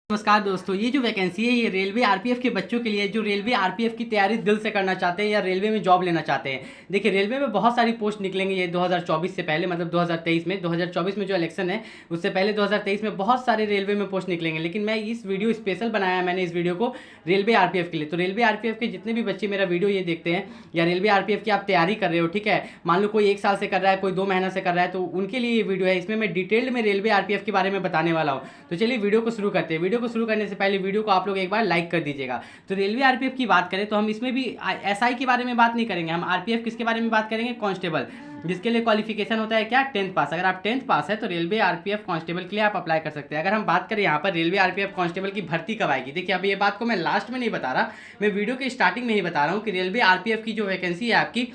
नमस्कार दोस्तों, ये जो वैकेंसी है ये रेलवे आरपीएफ के बच्चों के लिए, जो रेलवे आरपीएफ की तैयारी दिल से करना चाहते हैं या रेलवे में जॉब लेना चाहते हैं। देखिए, रेलवे में बहुत सारी पोस्ट निकलेंगी ये 2024 से पहले, मतलब 2023 में, 2024 में जो इलेक्शन है उससे पहले 2023 में बहुत सारे रेलवे में पोस्ट निकलेंगे। लेकिन मैं इस वीडियो स्पेशल बनाया, मैंने इस वीडियो को रेलवे आरपीएफ के लिए। तो रेलवे आरपीएफ के जितने भी बच्चे मेरा वीडियो ये देखते हैं या रेलवे आरपीएफ की आप तैयारी कर रहे हो, ठीक है, मान लो कोई 1 साल से कर रहा है, कोई 2 महीना से कर रहा है, तो उनके लिए ये वीडियो है। इसमें मैं डिटेल्ड में रेलवे आरपीएफ के बारे में बताने वाला हूँ। तो चलिए वीडियो को शुरू करते हैं। वीडियो को शुरू करने से पहले वीडियो को आप लोग एक बार लाइक कर दीजिएगा। तो रेलवे आरपीएफ की बात करें तो हम इसमें भी एसआई के बारे में बात नहीं करेंगे, हम आरपीएफ किसके बारे में बात करेंगे, कांस्टेबल, जिसके लिए क्वालिफिकेशन होता है क्या, 10th पास। अगर आप 10th पास है तो रेलवे आरपीएफ कांस्टेबल के लिए आप अप्लाई कर सकते हैं। अगर हम बात करें यहाँ पर रेलवे आरपीएफ कांस्टेबल की भर्ती कब आएगी, देखिए अब ये बात को मैं लास्ट में नहीं बता रहा, मैं वीडियो के स्टार्टिंग में ही बता रहा हूँ कि रेलवे आरपीएफ की जो वैकेंसी है आपकी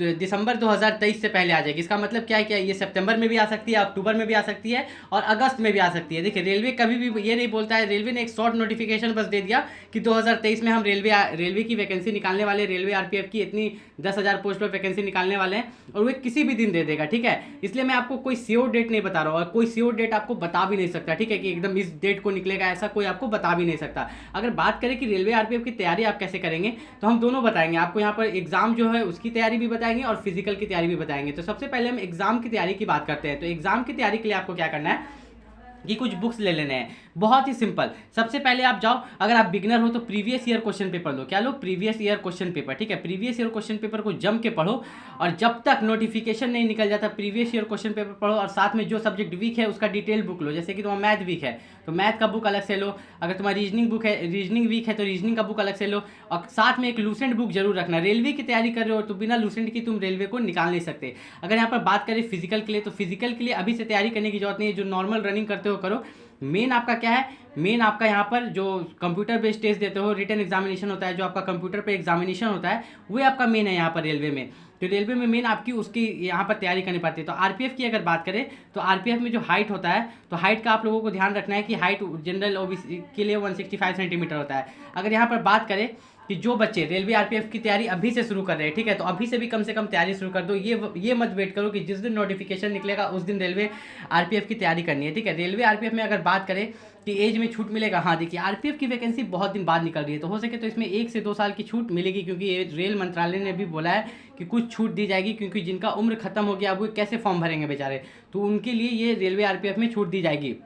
दिसंबर 2023 से पहले आ जाएगी। इसका मतलब क्या है, क्या ये सितंबर में भी आ सकती है, अक्टूबर में भी आ सकती है और अगस्त में भी आ सकती है। देखिए, रेलवे कभी भी ये नहीं बोलता है, रेलवे ने एक शॉर्ट नोटिफिकेशन बस दे दिया कि 2023 में हम रेलवे की वैकेंसी निकालने वाले, रेलवे आरपीएफ की इतनी 10,000 पोस्ट पर वैकेंसी निकालने वाले हैं, और वो किसी भी दिन दे देगा, ठीक है। इसलिए मैं आपको कोई श्योर डेट नहीं बता रहा हूँ और कोई श्योर डेट आपको बता भी नहीं सकता, ठीक है, कि एकदम इस डेट को निकलेगा, ऐसा कोई आपको बता भी नहीं सकता। अगर बात करें कि रेलवे आरपीएफ की तैयारी आप कैसे करेंगे, तो हम दोनों बताएंगे आपको। यहाँ पर एग्जाम जो है उसकी तैयारी भी बताएंगे और फिजिकल की तैयारी भी बताएंगे। तो सबसे पहले हम एग्जाम की तैयारी की बात करते हैं। तो एग्जाम की तैयारी के लिए आपको क्या करना है कि कुछ बुक्स ले लेने हैं, बहुत ही सिंपल। सबसे पहले आप जाओ, अगर आप बिगनर हो तो प्रीवियस ईयर क्वेश्चन पेपर लो। क्या लो, प्रीवियस ईयर क्वेश्चन पेपर, ठीक है। प्रीवियस ईयर क्वेश्चन पेपर को जम के पढ़ो और जब तक नोटिफिकेशन नहीं निकल जाता प्रीवियस ईयर क्वेश्चन पेपर पढ़ो, और साथ में जो सब्जेक्ट वीक है उसका डिटेल बुक लो। जैसे कि तुम्हारा मैथ वीक है तो मैथ का बुक अलग से लो, अगर तुम्हारा रीजनिंग बुक है, रीजनिंग वीक है तो रीजनिंग का बुक अलग से लो, और साथ में एक लूसेंट बुक जरूर रखना। रेलवे की तैयारी कर रहे हो तो बिना लूसेंट की तुम रेलवे को निकाल नहीं सकते। अगर यहाँ पर बात करें फिजिकल के लिए, तो फिजिकल के लिए अभी से तैयारी करने की जरूरत नहीं है, जो नॉर्मल रनिंग करते हो करो। मेन आपका क्या है, मेन आपका यहाँ पर जो कंप्यूटर बेस्ड टेस्ट देते हो, रिटन एग्जामिनेशन होता है, जो आपका कंप्यूटर पे एग्जामिनेशन होता है, वो आपका मेन है यहाँ पर रेलवे में। तो रेलवे में मेन आपकी उसकी यहाँ पर तैयारी करनी पड़ती है। तो आरपीएफ की अगर बात करें तो आरपीएफ में जो हाइट होता है, तो हाइट का आप लोगों को ध्यान रखना है कि हाइट जनरल ओबीसी के लिए 165 सेंटीमीटर होता है। अगर यहाँ पर बात करें कि जो बच्चे रेलवे आरपीएफ की तैयारी अभी से शुरू कर रहे हैं, ठीक है, तो अभी से भी कम से कम तैयारी शुरू कर दो। ये मत वेट करो कि जिस दिन नोटिफिकेशन निकलेगा उस दिन रेलवे आरपीएफ की तैयारी करनी है, ठीक है। रेलवे आरपीएफ में अगर बात करें कि एज में छूट मिलेगा, हाँ देखिए आरपीएफ की वैकेंसी बहुत दिन बाद निकल रही है, तो हो सके तो इसमें 1 से 2 साल की छूट मिलेगी, क्योंकि ये रेल मंत्रालय ने भी बोला है कि कुछ छूट दी जाएगी, क्योंकि जिनका उम्र खत्म हो गया अब वो कैसे फॉर्म भरेंगे बेचारे, तो उनके लिए ये रेलवे आरपीएफ में छूट दी जाएगी।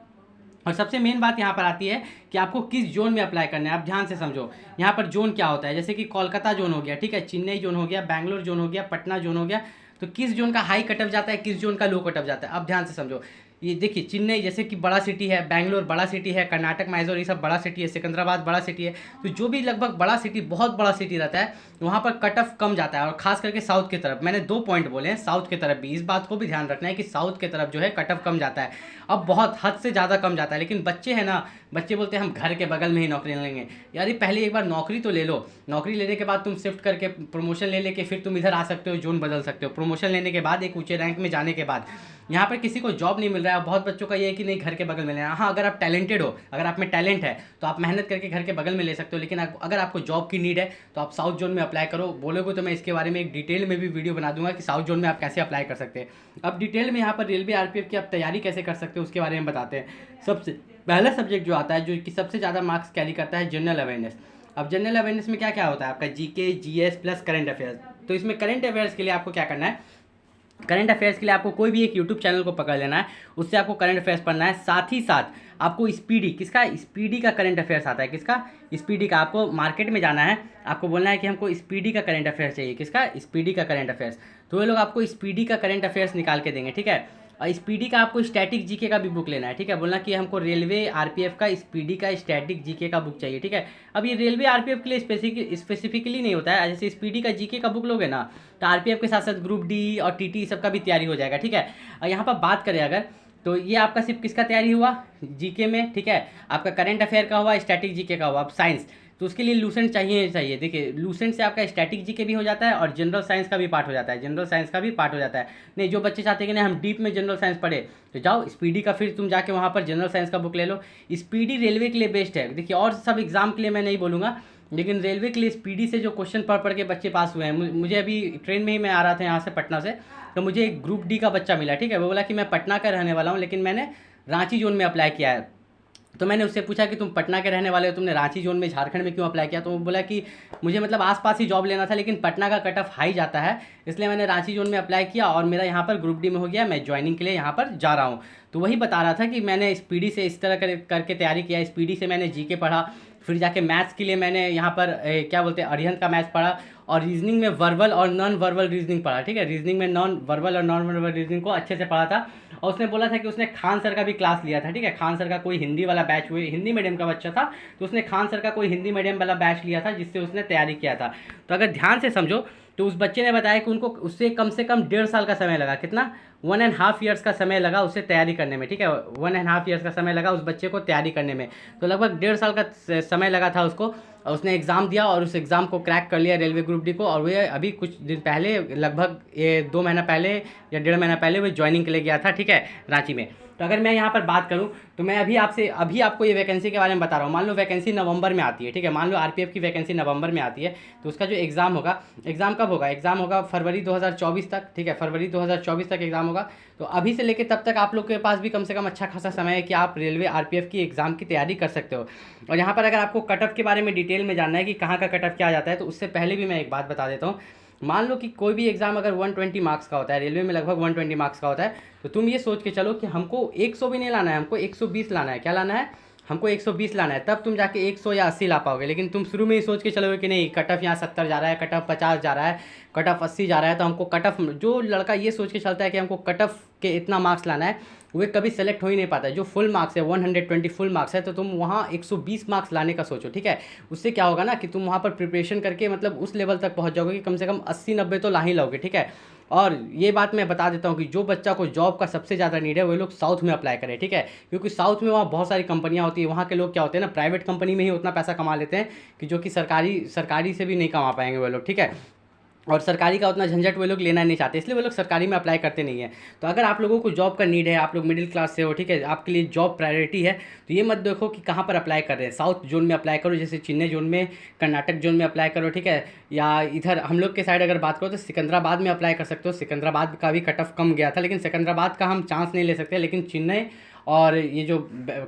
और सबसे मेन बात यहाँ पर आती है कि आपको किस जोन में अप्लाई करना है। आप ध्यान से समझो, यहाँ पर जोन क्या होता है, जैसे कि कोलकाता जोन हो गया, ठीक है, चेन्नई जोन हो गया, बैंगलोर जोन हो गया, पटना जोन हो गया, तो किस जोन का हाई कट ऑफ जाता है, किस जोन का लो कट ऑफ जाता है, आप ध्यान से समझो। ये देखिए, चेन्नई जैसे कि बड़ा सिटी है, बैंगलोर बड़ा सिटी है, कर्नाटक मैसूर ये सब बड़ा सिटी है, सिकंदराबाद बड़ा सिटी है, तो जो भी लगभग बड़ा सिटी, बहुत बड़ा सिटी रहता है, वहाँ पर कट ऑफ कम जाता है। और खास करके साउथ की तरफ, मैंने 2 पॉइंट बोले हैं, साउथ की तरफ भी इस बात को भी ध्यान रखना है कि साउथ की तरफ जो है कट ऑफ कम जाता है, अब बहुत हद से ज़्यादा कम जाता है। लेकिन बच्चे हैं ना, बच्चे बोलते हैं हम घर के बगल में ही नौकरी लेंगे। यार पहले एक बार नौकरी तो ले लो, नौकरी लेने के बाद तुम शिफ्ट करके प्रमोशन ले लेके फिर तुम इधर आ सकते हो, जोन बदल सकते हो। प्रमोशन लेने के बाद एक ऊंचे रैंक में जाने के बाद यहाँ पर किसी को जॉब नहीं मिल रहा है, बहुत बच्चों का ये है कि नहीं घर के बगल में लेना। हाँ, अगर आप टैलेंटेड हो, अगर आप में टैलेंट है तो आप मेहनत करके घर के बगल में ले सकते हो, लेकिन अगर आपको जॉब की नीड है तो आप साउथ जोन में अप्लाई करो। बोलोगे तो मैं इसके बारे में एक डिटेल में भी वीडियो बना दूंगा कि साउथ जोन में आप कैसे अप्लाई कर सकते हैं। अब डिटेल में यहाँ पर रेलवे आरपीएफ की आप तैयारी कैसे कर सकते हो उसके बारे में बताते हैं। सबसे पहला सब्जेक्ट जो आता है, जो कि सबसे ज़्यादा मार्क्स कैरी करता है, जनरल अवेयरनेस। अब जनरल अवेयरनेस में क्या क्या होता है आपका, GK, GS plus current affairs. तो इसमें करंट अफेयर्स के लिए आपको क्या करना है, करंट अफेयर्स के लिए आपको कोई भी एक यूट्यूब चैनल को पकड़ लेना है, उससे आपको करंट अफेयर्स पढ़ना है। साथ ही साथ आपको स्पीडी, किसका, स्पीडी का करंट अफेयर्स आता है, किसका, स्पीडी का। आपको मार्केट में जाना है, आपको बोलना है कि हमको स्पीडी का करंट अफेयर्स चाहिए, किसका, स्पीडी का करंट अफेयर्स। तो ये लोग आपको स्पीडी का करंट अफेयर्स निकाल के देंगे, ठीक है। और स्पीडी का आपको स्टैटिक जीके का भी बुक लेना है, ठीक है, बोलना कि हमको रेलवे आरपीएफ का स्पीडी का स्टैटिक जीके का बुक चाहिए, ठीक है। अब ये रेलवे आरपीएफ के लिए स्पेसिफिकली नहीं होता है, जैसे स्पीडी का जीके का बुक लोगे ना तो आरपीएफ के साथ साथ ग्रुप डी और टीटी सबका भी तैयारी हो जाएगा, ठीक है। और यहाँ पर बात करें अगर, तो ये आपका सिर्फ किसका तैयारी हुआ, जीके में, ठीक है, आपका करंट अफेयर का हुआ, स्टैटिक जीके का हुआ। अब साइंस, तो उसके लिए लूसेंट चाहिए। देखिए, लूसेंट से आपका स्टैटिक जीके भी हो जाता है और जनरल साइंस का भी पार्ट हो जाता है, जनरल साइंस का भी पार्ट हो जाता है। नहीं, जो बच्चे चाहते हैं कि नहीं हम डीप में जनरल साइंस पढ़े, तो जाओ स्पीडी का, फिर तुम जाके वहाँ पर जनरल साइंस का बुक ले लो। स्पीडी रेलवे के लिए बेस्ट है। देखिए, और सब एग्जाम के लिए मैं नहीं बोलूँगा, लेकिन रेलवे के लिए स्पीडी से जो क्वेश्चन पढ़ पढ़ के बच्चे पास हुए हैं, मुझे अभी ट्रेन में ही मैं आ रहा था यहाँ से पटना से, तो मुझे एक ग्रुप डी का बच्चा मिला, ठीक है, वो बोला कि मैं पटना का रहने वाला हूँ लेकिन मैंने रांची जोन में अप्लाई किया है। तो मैंने उससे पूछा कि तुम पटना के रहने वाले हो, तुमने रांची जोन में झारखंड में क्यों अप्लाई किया? तो वो बोला कि मुझे मतलब आसपास ही जॉब लेना था, लेकिन पटना का कट ऑफ हाई जाता है, इसलिए मैंने रांची जोन में अप्लाई किया और मेरा यहाँ पर ग्रुप डी में हो गया, मैं ज्वाइनिंग के लिए यहाँ पर जा रहा हूँ। तो वही बता रहा था कि मैंने स्पीडी से इस तरह करके तैयारी किया, स्पीडी से मैंने जीके पढ़ा, फिर जाके मैथ्स के लिए मैंने यहाँ पर क्या बोलते हैं अरिहंत का मैथ्स पढ़ा, और रीजनिंग में वर्बल और नॉन वर्बल रीजनिंग पढ़ा। ठीक है, रीजनिंग में नॉन वर्बल और नॉन वर्बल रीजनिंग को अच्छे से पढ़ा था। और उसने बोला था कि उसने खान सर का भी क्लास लिया था। ठीक है, खान सर का कोई हिंदी वाला बैच हुए, हिंदी मीडियम का बच्चा था, तो उसने खान सर का कोई हिंदी मीडियम वाला बैच लिया था जिससे उसने तैयारी किया था। तो अगर ध्यान से समझो तो उस बच्चे ने बताया कि उनको उससे कम से कम 1.5 साल का समय लगा। कितना? 1.5 ईयर्स का समय लगा उसे तैयारी करने में। ठीक है, 1.5 ईयर्स का समय लगा उस बच्चे को तैयारी करने में। तो लगभग 1.5 साल का समय लगा था उसको, और उसने एग्ज़ाम दिया और उस एग्ज़ाम को क्रैक कर लिया रेलवे ग्रुप डी को। और वे अभी कुछ दिन पहले, लगभग ये 2 महीना पहले या 1.5 महीना पहले वो ज्वाइनिंग के लिए गया था। ठीक है, रांची में। तो अगर मैं यहाँ पर बात करूँ तो मैं अभी आपको ये वैकेंसी के बारे में बता रहा हूँ। मान लो वैकेंसी नवंबर में आती है। ठीक है, मान लो आरपीएफ की वैकेंसी नवंबर में आती है, तो उसका जो एग्ज़ाम होगा, एग्ज़ाम कब होगा? एग्ज़ाम होगा फरवरी 2024 तक। ठीक है, फरवरी 2024 तक एग्ज़ाम होगा। तो अभी से लेकर तब तक आप लोग के पास भी कम से कम अच्छा खासा समय है कि आप रेलवे आरपीएफ की एग्ज़ाम की तैयारी कर सकते हो। और यहाँ पर अगर आपको कट ऑफ के बारे में डिटेल में जानना है कि कहाँ का कट ऑफ क्या आ जाता है, तो उससे पहले भी मैं एक बात बता देता हूँ। मान लो कि कोई भी एग्ज़ाम अगर 120 मार्क्स का होता है, रेलवे में लगभग 120 मार्क्स का होता है, तो तुम ये सोच के चलो कि हमको 100 भी नहीं लाना है, हमको 120 लाना है। क्या लाना है? हमको 120 लाना है, तब तुम जाके 100 या 80 ला पाओगे। लेकिन तुम शुरू में ही सोच के चलोगे कि नहीं, कट ऑफ यहाँ 70 जा रहा है, कट ऑफ 50 जा रहा है, कट ऑफ 80 जा रहा है, तो हमको कट ऑफ, जो लड़का ये सोच के चलता है कि हमको कट ऑफ के इतना मार्क्स लाना है, वे कभी सेलेक्ट हो ही नहीं पाता है। जो फुल मार्क्स है 120 फुल मार्क्स है, तो तुम वहाँ 120 मार्क्स लाने का सोचो। ठीक है, उससे क्या होगा ना कि तुम वहाँ पर प्रिपरेशन करके मतलब उस लेवल तक पहुँच जाओगे कि कम से कम 80-90 तो ला ही लोगे। ठीक है, और ये बात मैं बता देता हूँ कि जो बच्चा को जॉब का सबसे ज़्यादा नीड है, वो लोग साउथ में अप्लाई करें। ठीक है, क्योंकि साउथ में वहाँ बहुत सारी कंपनियाँ होती है। वहाँ के लोग क्या होते हैं ना, प्राइवेट कंपनी में ही उतना पैसा कमा लेते हैं कि जो कि सरकारी से भी नहीं कमा पाएंगे वो लोग। ठीक है, और सरकारी का उतना झंझट वो लोग लेना नहीं चाहते, इसलिए वो लोग सरकारी में अप्लाई करते नहीं हैं। तो अगर आप लोगों को जॉब का नीड है, आप लोग मिडिल क्लास से हो, ठीक है, आपके लिए जॉब प्रायोरिटी है, तो ये मत देखो कि कहाँ पर अप्लाई कर रहे हैं। साउथ जोन में अप्लाई करो, जैसे चेन्नई जोन में, कर्नाटक जोन में अप्लाई करो। ठीक है, या इधर हम लोग के साइड अगर बात करो तो सिकंदराबाद में अप्लाई कर सकते हो। सिकंदराबाद का भी कट ऑफ कम गया था, लेकिन सिकंदराबाद का हम चांस नहीं ले सकते। लेकिन चेन्नई और ये जो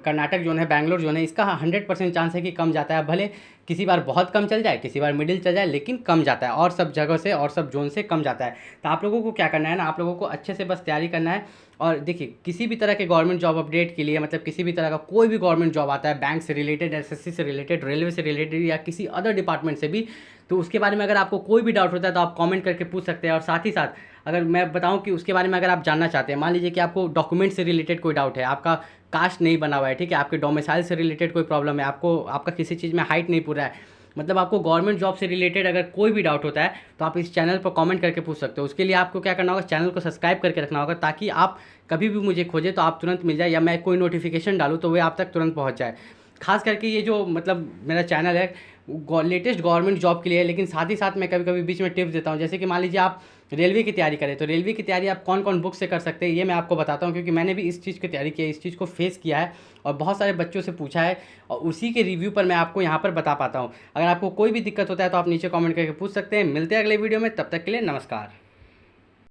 कर्नाटक जोन है, बैंगलोर जोन है, इसका 100% चांस है कि कम जाता है। भले किसी बार बहुत कम चल जाए, किसी बार मिडिल चल जाए, लेकिन कम जाता है, और सब जगह से और सब जोन से कम जाता है। तो आप लोगों को क्या करना है ना, आप लोगों को अच्छे से बस तैयारी करना है। और देखिए, किसी भी तरह के गवर्नमेंट जॉब अपडेट के लिए, मतलब किसी भी तरह का कोई भी गवर्नमेंट जॉब आता है, बैंक से रिलेटेड, एसएससी से रिलेटेड, रेलवे से रिलेटेड, या किसी अदर डिपार्टमेंट से भी, तो उसके बारे में अगर आपको कोई भी डाउट होता है तो आप कमेंट करके पूछ सकते हैं। और साथ ही साथ अगर मैं बताऊं कि उसके बारे में अगर आप जानना चाहते हैं, मान लीजिए कि आपको डॉक्यूमेंट से रिलेटेड कोई डाउट है, आपका कास्ट नहीं बना हुआ है, ठीक है, आपके डोमिसाइल से रिलेटेड कोई प्रॉब्लम है, आपका किसी चीज़ में हाइट नहीं पूरा है, मतलब आपको गवर्नमेंट जॉब से रिलेटेड अगर कोई भी डाउट होता है, तो आप इस चैनल पर कमेंट करके पूछ सकते हो। उसके लिए आपको क्या करना होगा, चैनल को सब्सक्राइब करके रखना होगा, ताकि आप कभी भी मुझे खोजें तो आप तुरंत मिल जाए, या मैं कोई नोटिफिकेशन डालूँ तो वे आप तक तुरंत पहुँच जाए। खास करके ये जो मतलब मेरा चैनल है लेटेस्ट गवर्नमेंट जॉब के लिए है, लेकिन साथ ही साथ मैं कभी कभी बीच में टिप्स देता हूँ। जैसे कि मान लीजिए आप रेलवे की तैयारी करें, तो रेलवे की तैयारी आप कौन कौन बुक से कर सकते हैं, ये मैं आपको बताता हूँ, क्योंकि मैंने भी इस चीज़ की तैयारी की है, इस चीज़ को फेस किया है, और बहुत सारे बच्चों से पूछा है, और उसी के रिव्यू पर मैं आपको यहाँ पर बता पाता हूँ। अगर आपको कोई भी दिक्कत होता है तो आप नीचे कमेंट करके पूछ सकते हैं। मिलते हैं अगले वीडियो में, तब तक के लिए नमस्कार।